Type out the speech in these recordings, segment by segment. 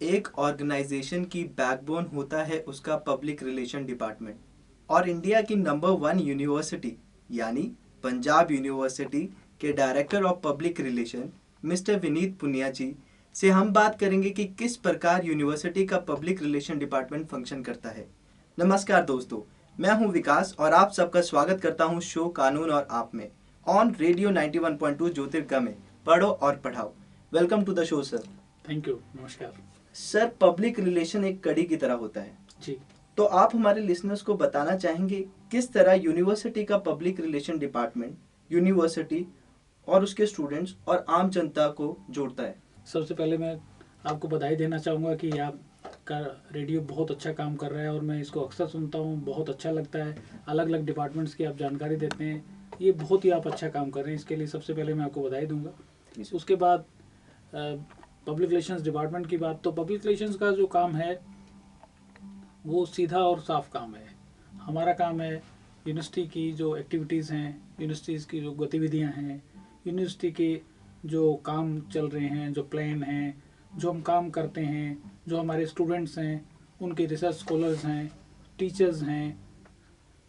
एक ऑर्गेनाइजेशन की बैकबोन होता है उसका पब्लिक रिलेशन डिपार्टमेंट। और इंडिया की नंबर 1 यूनिवर्सिटी यानी पंजाब यूनिवर्सिटी के director of public relation mister Vineet Punia ji से हम बात करेंगे कि किस प्रकार यूनिवर्सिटी का पब्लिक रिलेशन डिपार्टमेंट फंक्शन करता है। नमस्कार दोस्तों, मैं हूं विकास और आप सबका स्वागत करता हूं शो कानून और आप में ऑन रेडियो 91.2 ज्योतिर्गमय पढ़ो और पढ़ाओ। Welcome to the show sir. Thank you, नमस्कार सर, पब्लिक रिलेशन एक कड़ी की तरह होता है, जी। तो आप हमारे लिसनर्स को बताना चाहेंगे किस तरह यूनिवर्सिटी का पब्लिक रिलेशन डिपार्टमेंट यूनिवर्सिटी और उसके स्टूडेंट्स और आम जनता को जोड़ता है। सबसे पहले मैं आपको बधाई देना चाहूँगा कि आपका रेडियो बहुत अच्छा काम कर रहा है और मैं इसको अक्सर सुनता हूँ, बहुत अच्छा लगता है। अलग अलग डिपार्टमेंट्स की आप जानकारी देते हैं, ये बहुत ही आप अच्छा काम कर रहे हैं, इसके लिए सबसे पहले मैं आपको बधाई दूंगा। उसके बाद पब्लिक रिलेशंस डिपार्टमेंट की बात, तो पब्लिक रिलेशंस का जो काम है वो सीधा और साफ काम है। हमारा काम है यूनिवर्सिटी की जो एक्टिविटीज़ हैं, यूनिवर्सिटीज़ की जो गतिविधियां हैं, यूनिवर्सिटी के जो काम चल रहे हैं, जो प्लान हैं, जो हम काम करते हैं, जो हमारे स्टूडेंट्स हैं, उनके रिसर्च स्कॉलर्स हैं, टीचर्स हैं,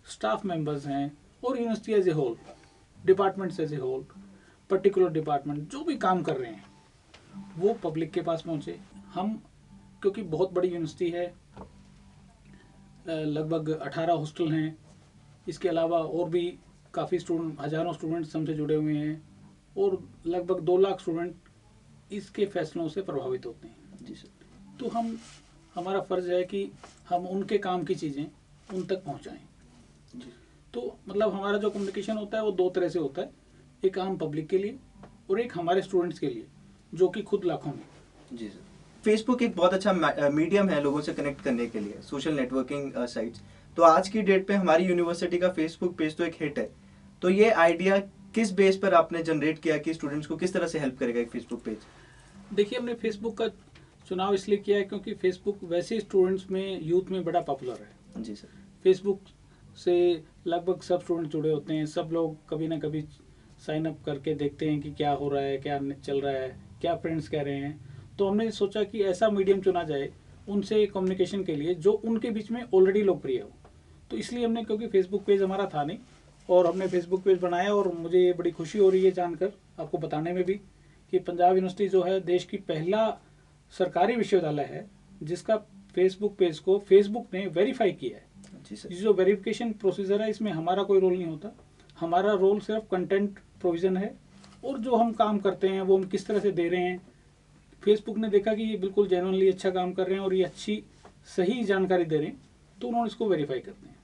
स्टाफ मेंबर्स हैं, और university as a whole, departments as a whole, particular department जो भी काम कर रहे हैं वो पब्लिक के पास पहुँचे। हम क्योंकि बहुत बड़ी यूनिवर्सिटी है, लगभग 18 हॉस्टल हैं, इसके अलावा और भी काफ़ी स्टूडेंट, हज़ारों स्टूडेंट्स हमसे जुड़े हुए हैं और लगभग 2 लाख स्टूडेंट इसके फैसलों से प्रभावित होते हैं। जी सर। तो हमारा फ़र्ज़ है कि हम उनके काम की चीज़ें उन तक पहुंचाएं। जी। तो मतलब हमारा जो कम्युनिकेशन होता है वो 2 तरह से होता है, एक आम पब्लिक के लिए और एक हमारे स्टूडेंट्स के लिए जो कि खुद लाखों में। जी सर। फेसबुक एक बहुत अच्छा मीडियम है लोगों से कनेक्ट करने के लिए, सोशल नेटवर्किंग साइट्स। तो आज की डेट पे हमारी यूनिवर्सिटी का फेसबुक पेज तो एक हिट है। तो ये आइडिया किस बेस पर आपने जनरेट किया कि स्टूडेंट्स को किस तरह से हेल्प करेगा एक फेसबुक पेज? देखिए, हमने फेसबुक का चुनाव इसलिए किया है क्योंकि फेसबुक वैसे स्टूडेंट्स में, यूथ में बड़ा पॉपुलर है। जी सर। फेसबुक से लगभग सब स्टूडेंट जुड़े होते हैं, सब लोग कभी ना कभी साइन अप करके देखते हैं कि क्या हो रहा है, क्या चल रहा है, क्या फ्रेंड्स कह रहे हैं। तो हमने सोचा कि ऐसा मीडियम चुना जाए उनसे कम्युनिकेशन के लिए जो उनके बीच में ऑलरेडी लोकप्रिय हो। तो इसलिए हमने, क्योंकि फेसबुक पेज हमारा था नहीं, और हमने फेसबुक पेज बनाया, और मुझे ये बड़ी खुशी हो रही है जानकर, आपको बताने में भी, कि पंजाब यूनिवर्सिटी जो है देश की पहला सरकारी विश्वविद्यालय है जिसका फेसबुक पेज को फेसबुक ने वेरीफाई किया है। जी सर। जो वेरिफिकेशन प्रोसीजर है इसमें हमारा कोई रोल नहीं होता, हमारा रोल सिर्फ कंटेंट प्रोविज़न है, और जो हम काम करते हैं वो हम किस तरह से दे रहे हैं। फेसबुक ने देखा कि ये बिल्कुल जेन्युइनली अच्छा काम कर रहे हैं और ये अच्छी सही जानकारी दे रहे हैं, तो उन्होंने इसको वेरीफाई करते हैं।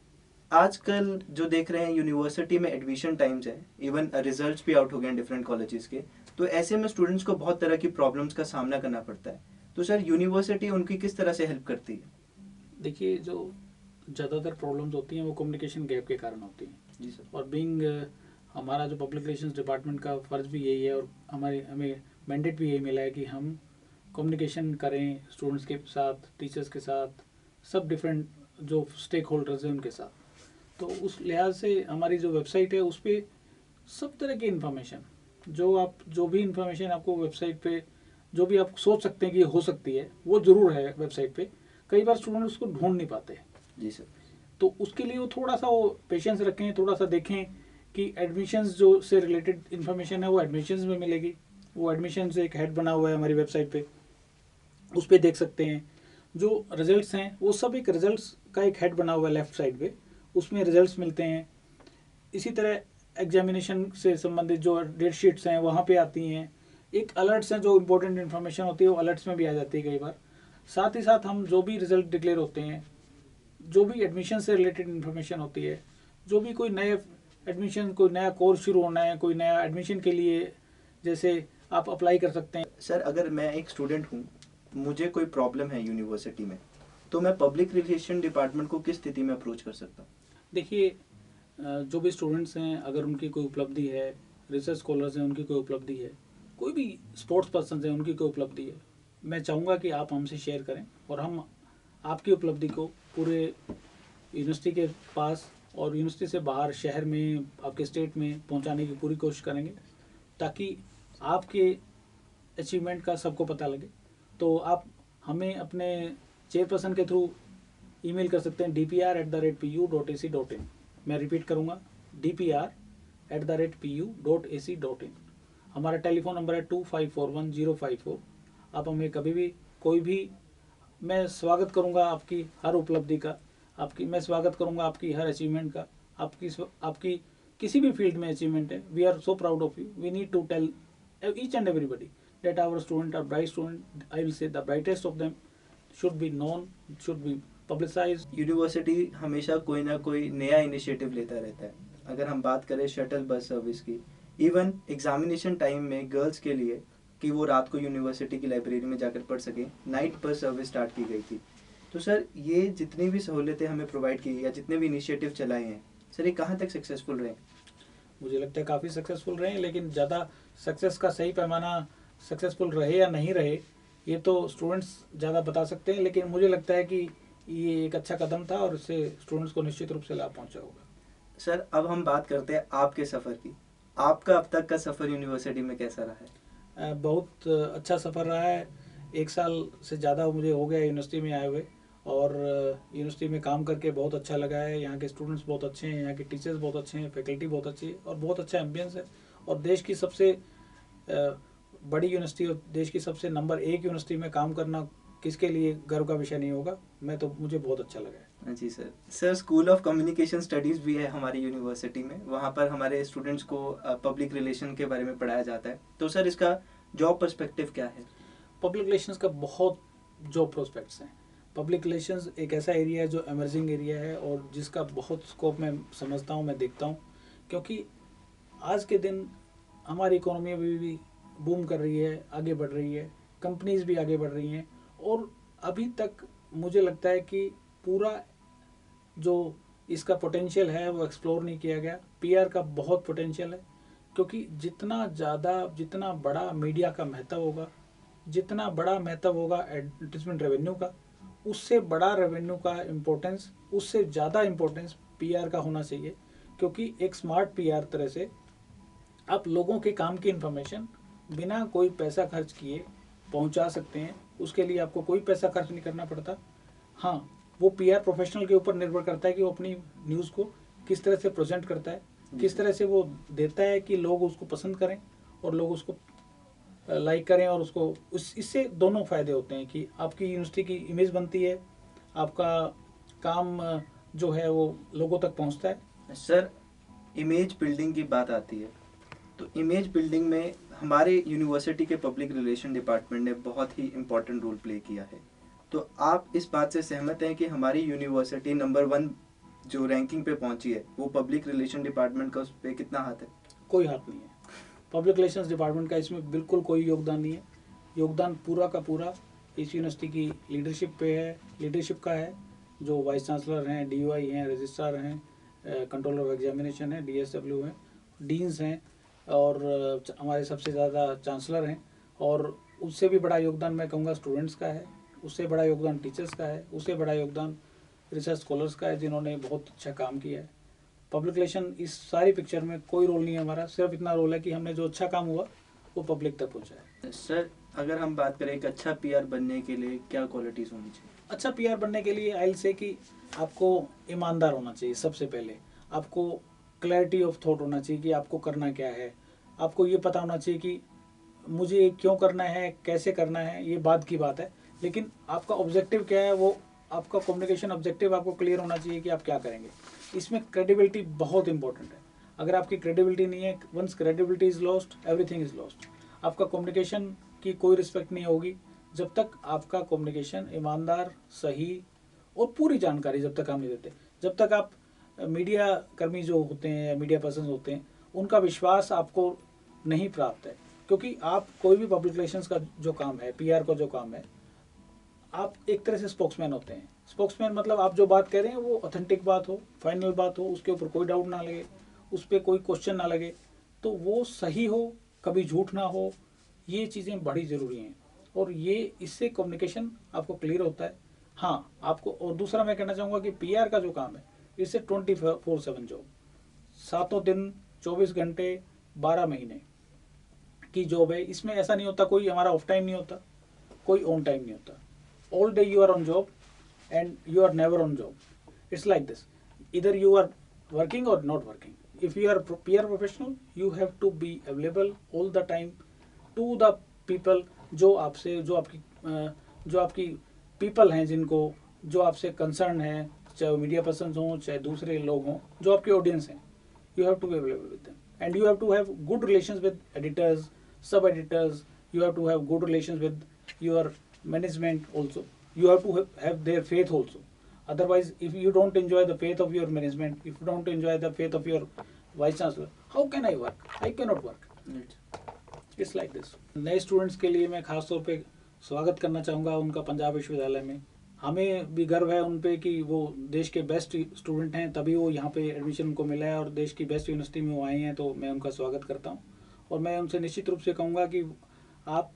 आजकल जो देख रहे हैं यूनिवर्सिटी में एडमिशन टाइम्स है, इवन रिजल्ट्स भी आउट हो गए हैं डिफरेंट कॉलेजेस के। तो ऐसे में स्टूडेंट्स को बहुत तरह की प्रॉब्लम्स का सामना करना पड़ता है। तो सर, यूनिवर्सिटी उनकी किस तरह से हेल्प करती है? देखिए, जो ज़्यादातर प्रॉब्लम्स होती हैं वो कम्युनिकेशन गैप के कारण होती हैं। जी सर। और बीइंग हमारा जो पब्लिक रिलेशंस डिपार्टमेंट का फ़र्ज़ भी यही है, और हमें मैंडेट भी यही मिला है कि हम कम्युनिकेशन करें स्टूडेंट्स के साथ, टीचर्स के साथ, सब डिफरेंट जो स्टेक होल्डर्स हैं उनके साथ। तो उस लिहाज से हमारी जो वेबसाइट है उस पर सब तरह की इन्फॉर्मेशन, जो भी इन्फॉर्मेशन आपको वेबसाइट पे, जो भी आप सोच सकते हैं कि हो सकती है, वो ज़रूर है वेबसाइट पे। कई बार स्टूडेंट उसको ढूंढ नहीं पाते, जी सर। तो उसके लिए वो थोड़ा सा वो पेशेंस रखें, थोड़ा सा देखें कि एडमिशन्स जो से रिलेटेड इन्फॉर्मेशन है वो एडमिशन्स में मिलेगी। वो एडमिशन्स एक हेड बना हुआ है हमारी वेबसाइट पे, उस पर देख सकते हैं। जो रिजल्ट्स हैं वो सब एक रिजल्ट्स का एक हेड बना हुआ है लेफ्ट साइड पे, उसमें रिजल्ट्स मिलते हैं। इसी तरह एग्जामिनेशन से संबंधित जो डेट शीट्स हैं वहाँ पे आती हैं। एक अलर्ट्स हैं, जो इंपॉर्टेंट इन्फॉर्मेशन होती है वो अलर्ट्स में भी आ जाती है कई बार। साथ ही साथ हम जो भी रिजल्ट डिक्लेयर होते हैं, जो भी एडमिशन से रिलेटेड इन्फॉर्मेशन होती है, जो भी कोई नए एडमिशन, कोई नया कोर्स शुरू होना है, कोई नया एडमिशन के लिए जैसे आप अप्लाई कर सकते हैं। सर, अगर मैं एक स्टूडेंट हूँ, मुझे कोई प्रॉब्लम है यूनिवर्सिटी में, तो मैं पब्लिक रिलेशन डिपार्टमेंट को किस स्थिति में अप्रोच कर सकता हूँ? देखिए, जो भी स्टूडेंट्स हैं, अगर उनकी कोई उपलब्धि है, रिसर्च स्कॉलर्स हैं उनकी कोई उपलब्धि है, कोई भी स्पोर्ट्स पर्सन हैं उनकी कोई उपलब्धि है, मैं चाहूँगा कि आप हमसे शेयर करें और हम आपकी उपलब्धि को पूरे यूनिवर्सिटी के पास और यूनिवर्सिटी से बाहर शहर में, आपके स्टेट में पहुंचाने की पूरी कोशिश करेंगे, ताकि आपके अचीवमेंट का सबको पता लगे। तो आप हमें अपने चेयरपर्सन के थ्रू ईमेल कर सकते हैं dpr@pu.ac.in। मैं रिपीट करूँगा, dpr@pu.ac.in। हमारा टेलीफोन नंबर है 2541-054। आप हमें कभी भी कोई भी, मैं स्वागत करूँगा आपकी हर उपलब्धि का, मैं स्वागत करूँगा आपकी हर अचीवमेंट का। आपकी किसी भी फील्ड में अचीवमेंट है, we are so proud of you. We need to tell each and everybody that our student are bright student. I will say the brightest of them should be known, should be publicise. University हमेशा कोई ना कोई नया initiative लेता रहता है। अगर हम बात करें शटल बस सर्विस की, इवन एग्जामिनेशन टाइम में गर्ल्स के लिए कि वो रात को यूनिवर्सिटी की लाइब्रेरी में जाकर पढ़ सकें, नाइट बस सर्विस स्टार्ट की गई थी। तो सर, ये जितनी भी सहूलियतें हमें प्रोवाइड की या जितने भी इनिशिएटिव चलाए हैं सर, ये कहाँ तक सक्सेसफुल रहे? मुझे लगता है काफ़ी सक्सेसफुल रहे हैं, लेकिन ज़्यादा सक्सेस का सही पैमाना सक्सेसफुल रहे या नहीं रहे ये तो स्टूडेंट्स ज़्यादा बता सकते हैं। लेकिन मुझे लगता है कि ये एक अच्छा कदम था और इससे स्टूडेंट्स को निश्चित रूप से लाभ पहुंचा होगा। सर, अब हम बात करते हैं आपके सफ़र की। आपका अब तक का सफ़र यूनिवर्सिटी में कैसा रहा है? बहुत अच्छा सफ़र रहा है। 1 साल से ज़्यादा मुझे हो गया यूनिवर्सिटी में आए हुए, और यूनिवर्सिटी में काम करके बहुत अच्छा लगा है। यहाँ के स्टूडेंट्स बहुत अच्छे हैं, यहाँ के टीचर्स बहुत अच्छे हैं, फैकल्टी बहुत अच्छी है और बहुत अच्छा एम्बियंस है। और देश की सबसे बड़ी यूनिवर्सिटी और देश की सबसे नंबर 1 यूनिवर्सिटी में काम करना किसके लिए गर्व का विषय नहीं होगा। मुझे बहुत अच्छा लगा है। जी sir, school of communication studies भी है हमारी यूनिवर्सिटी में। वहाँ पर हमारे स्टूडेंट्स को पब्लिक रिलेशन के बारे में पढ़ाया जाता है। तो सर, इसका जॉब पर्सपेक्टिव क्या है? पब्लिक रिलेशंस का बहुत जॉब प्रोस्पेक्ट्स हैं। पब्लिक रिलेशंस एक ऐसा एरिया है जो एमर्जिंग एरिया है और जिसका बहुत स्कोप मैं समझता हूँ, मैं देखता हूँ। क्योंकि आज के दिन हमारी इकोनॉमी अभी भी बूम कर रही है, आगे बढ़ रही है, कंपनीज भी आगे बढ़ रही हैं, और अभी तक मुझे लगता है कि पूरा जो इसका पोटेंशियल है वो एक्सप्लोर नहीं किया गया। पीआर का बहुत पोटेंशियल है, क्योंकि जितना बड़ा मीडिया का महत्व होगा, जितना बड़ा महत्व होगा एडवर्टीजमेंट रेवेन्यू का, उससे बड़ा रेवेन्यू का इम्पोर्टेंस, उससे ज़्यादा इम्पोर्टेंस पीआर का होना चाहिए। क्योंकि एक स्मार्ट पीआर तरह से आप लोगों के काम की इन्फॉर्मेशन बिना कोई पैसा खर्च किए पहुंचा सकते हैं। उसके लिए आपको कोई पैसा खर्च नहीं करना पड़ता। हाँ, वो पीआर प्रोफेशनल के ऊपर निर्भर करता है कि वो अपनी न्यूज़ को किस तरह से प्रेजेंट करता है, किस तरह से वो देता है कि लोग उसको पसंद करें और लोग उसको लाइक करें, और उसको इससे दोनों फ़ायदे होते हैं कि आपकी यूनिवर्सिटी की इमेज बनती है, आपका काम जो है वो लोगों तक पहुंचता है। सर, इमेज बिल्डिंग की बात आती है तो इमेज बिल्डिंग में हमारे यूनिवर्सिटी के पब्लिक रिलेशन डिपार्टमेंट ने बहुत ही इम्पोर्टेंट रोल प्ले किया है। तो आप इस बात से सहमत हैं कि हमारी यूनिवर्सिटी नंबर 1 जो रैंकिंग पे पहुंची है वो पब्लिक रिलेशन डिपार्टमेंट का उस पर कितना हाथ है? कोई हाथ नहीं है। पब्लिक रिलेशंस डिपार्टमेंट का इसमें बिल्कुल कोई योगदान नहीं है। योगदान पूरा का पूरा इस यूनिवर्सिटी की लीडरशिप का है, जो वाइस चांसलर हैं, DOI हैं, रजिस्ट्रार हैं, कंट्रोलर ऑफ एग्जामिनेशन है, DSW हैं, डीन्स हैं, और हमारे सबसे ज़्यादा चांसलर हैं। और उससे भी बड़ा योगदान मैं कहूँगा स्टूडेंट्स का है, उससे बड़ा योगदान टीचर्स का है, उससे बड़ा योगदान रिसर्च स्कॉलर्स का है, जिन्होंने बहुत अच्छा काम किया है। पब्लिक रिलेशन इस सारी पिक्चर में कोई रोल नहीं है हमारा। सिर्फ इतना रोल है कि हमने जो अच्छा काम हुआ वो पब्लिक तक पहुँचाया। सर, अगर हम बात करें एक अच्छा पीआर बनने के लिए क्या क्वालिटीज़ होनी चाहिए? अच्छा पीआर बनने के लिए आई विल से कि आपको ईमानदार होना चाहिए। सबसे पहले आपको क्लैरिटी ऑफ थॉट होना चाहिए कि आपको करना क्या है। आपको ये पता होना चाहिए कि मुझे क्यों करना है, कैसे करना है, ये बात की बात है, लेकिन आपका ऑब्जेक्टिव क्या है, वो आपका कम्युनिकेशन ऑब्जेक्टिव आपको क्लियर होना चाहिए कि आप क्या करेंगे। इसमें क्रेडिबिलिटी बहुत इंपॉर्टेंट है। अगर आपकी क्रेडिबिलिटी नहीं है, once credibility is lost everything is lost. आपका कम्युनिकेशन की कोई रिस्पेक्ट नहीं होगी जब तक आपका कम्युनिकेशन ईमानदार, सही और पूरी जानकारी जब तक हम नहीं देते। जब तक आप मीडिया कर्मी जो होते हैं या मीडिया पर्सन होते हैं, उनका विश्वास आपको नहीं प्राप्त है। क्योंकि आप कोई भी पब्लिक रिलेशंस का जो काम है, पीआर का जो काम है, आप एक तरह से स्पोक्समैन होते हैं। स्पोक्समैन मतलब आप जो बात कह रहे हैं वो ऑथेंटिक बात हो, फाइनल बात हो, उसके ऊपर कोई डाउट ना लगे, उस पर कोई क्वेश्चन ना लगे, तो वो सही हो, कभी झूठ ना हो। ये चीज़ें बड़ी ज़रूरी हैं और ये इससे कम्युनिकेशन आपको क्लियर होता है। हाँ, आपको, और दूसरा मैं कहना चाहूँगा कि पीआर का जो काम है, इससे 24/7 जॉब, 7 दिन 24 घंटे 12 महीने की जॉब है। इसमें ऐसा नहीं होता कोई हमारा ऑफ टाइम नहीं होता, कोई ऑन टाइम नहीं होता। all day you are on job and you are never on job. It's like this. Either you are working or not working. If you are PR professional, you have to be available all the time to the people जो आपसे जो आपकी people हैं, जिनको जो आपसे concern है, चाहे वो मीडिया पर्सन हों चाहे दूसरे लोग हों, जो आपके ऑडियंस हैं. You have to be available with them, and you have to have good relations with editors, sub editors. You have to have good relations with your management also. You have to have their faith also. Otherwise, if you don't enjoy the faith of your management, if you don't enjoy the faith of your vice chancellor, how can I work? I cannot work. It's like this. नए students के लिए मैं खास तौर पे स्वागत करना चाहूँगा उनका पंजाब विश्वविद्यालय में. हमें भी गर्व है उन पे कि वो देश के बेस्ट स्टूडेंट हैं, तभी वो यहाँ पे एडमिशन उनको मिला है और देश की बेस्ट यूनिवर्सिटी में वो आए हैं. तो मैं उनका स्वागत करता हूँ और मैं उनसे निश्चित रूप से कहूँगा कि आप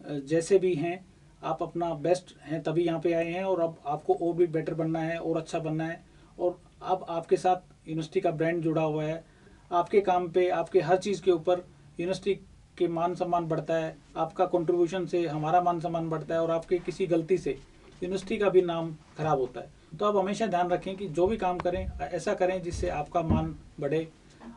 जैसे भी हैं, आप अपना बेस्ट हैं तभी यहाँ पे आए हैं, और अब आपको और भी बेटर बनना है और अच्छा बनना है. और अब आपके साथ यूनिवर्सिटी का ब्रांड जुड़ा हुआ है. आपके काम पे, आपके हर चीज़ के ऊपर यूनिवर्सिटी के मान सम्मान बढ़ता है. आपका कंट्रीब्यूशन से हमारा मान सम्मान बढ़ता है, और आपके किसी गलती से यूनिवर्सिटी का भी नाम खराब होता है. तो आप हमेशा ध्यान रखें कि जो भी काम करें ऐसा करें जिससे आपका मान बढ़े.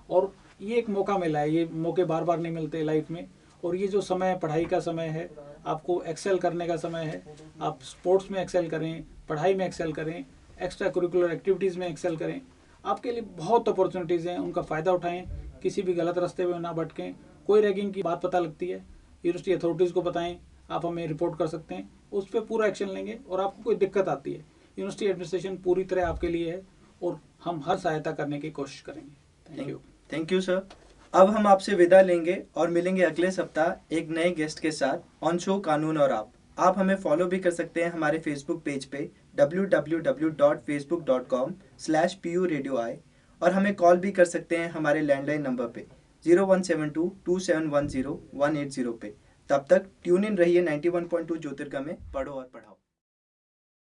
और ये एक मौका मिला है, ये मौके बार बार नहीं मिलते लाइफ में. और ये जो समय है, पढ़ाई का समय है, आपको एक्सेल करने का समय है. आप स्पोर्ट्स में एक्सेल करें, पढ़ाई में एक्सेल करें, एक्स्ट्रा करिकुलर एक्टिविटीज़ में एक्सेल करें. आपके लिए बहुत अपॉर्चुनिटीज़ हैं, उनका फ़ायदा उठाएं. किसी भी गलत रास्ते में ना भटकें. कोई रैगिंग की बात पता लगती है, यूनिवर्सिटी अथॉरिटीज़ को बताएं, आप हमें रिपोर्ट कर सकते हैं, उस पर पूरा एक्शन लेंगे. और आपको कोई दिक्कत आती है, यूनिवर्सिटी एडमिनिस्ट्रेशन पूरी तरह आपके लिए है, और हम हर सहायता करने की कोशिश करेंगे. Thank you. Thank you sir. अब हम आपसे विदा लेंगे और मिलेंगे अगले सप्ताह एक नए गेस्ट के साथ ऑन शो कानून और आप हमें फॉलो भी कर सकते हैं हमारे फेसबुक पेज पे www.facebook.com/PURadioI, और हमें कॉल भी कर सकते हैं हमारे लैंडलाइन नंबर पे 01722710 180 पे. तब तक ट्यून इन रहिए 91.2 ज्योतिर्गम में. पढ़ो और पढ़ाओ.